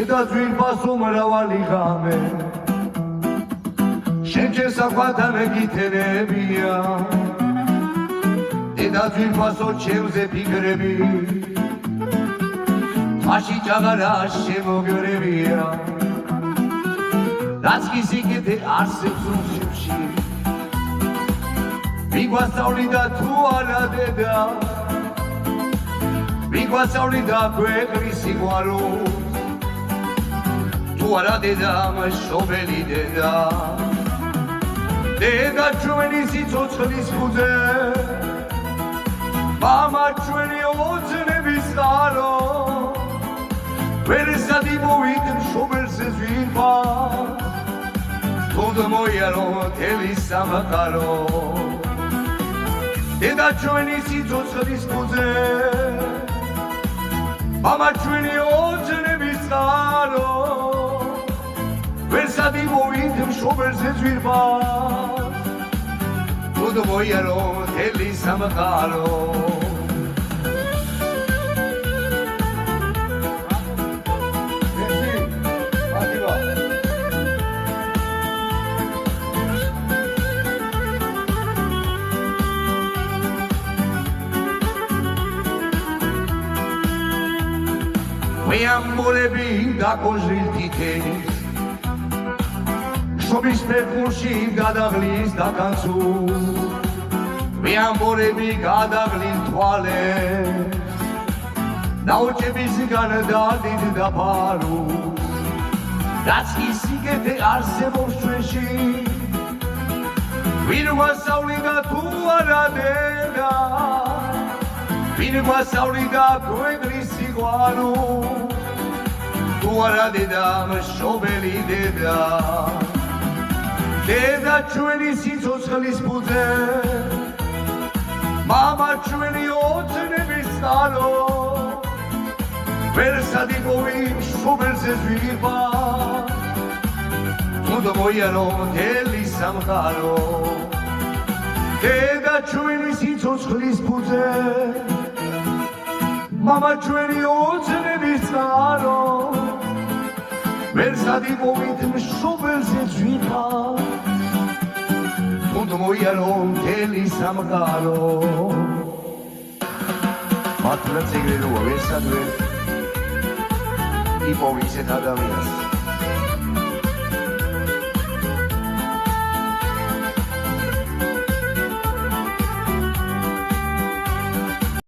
დედა ძვირფასო მრავალი ღამე შენ შესახვათან გითენებია დედა ძვირფასო ჩემზე ფიქრები მაში ჭაღარა შემოგერებია რაც კი სიკეთე არსებს რუსებში მიგვასწავლიდა თუ არა დედა მიგვასწავლიდა ქვეყნის სიყვარულს თუ არა დედა მშობელი დედა დედა ჩვენი სიცოცხლის ფუძე მამა ჩვენი ოცნების წყარო ვერსად იმოვით მშობელს ზვირფას თუნდ მოიარო მთელი სამყარო დედა ჩვენი სიცოცხლის ფუძე მამა ჩვენი ოცნების წყარო ვერსად იმოვით მშობელს ზვირფას თუნდ მოიარო მთელი სამყარო მეამბოლები დაკოჟრილ თითენის შობის ფეხურში გადაღლის დაკანცულ მეამბოლები გადაღლილ თვალებს ნაოჭებისგან დადიდ დაფარულ რაც კი სიკეთე არსებობს ჩვენში ვინ გვასწავლიდა თუ არა დედა ვინ გვასწავლიდა ქვეყნის სიყვარულს თუ არა დედა მშობელი დედა დედა ჩვენი სიცოცხლის ფუძე მამა ჩვენი ოცნების წყარო ვერსად იმოვით მშობელს ზვირფას თუნდ მოიარო მთელი სამყარო დედა ჩვენი სიცოცხლის ფუძე მამა ჩვენი ოცნების წყარო ვერსად იმოვით მშობელს ზვირფას თუნდ მოიარო მთელი სამყარო მართლაც ეგრე როა ვერსად ვერ იპოვიცეთ ადამიანს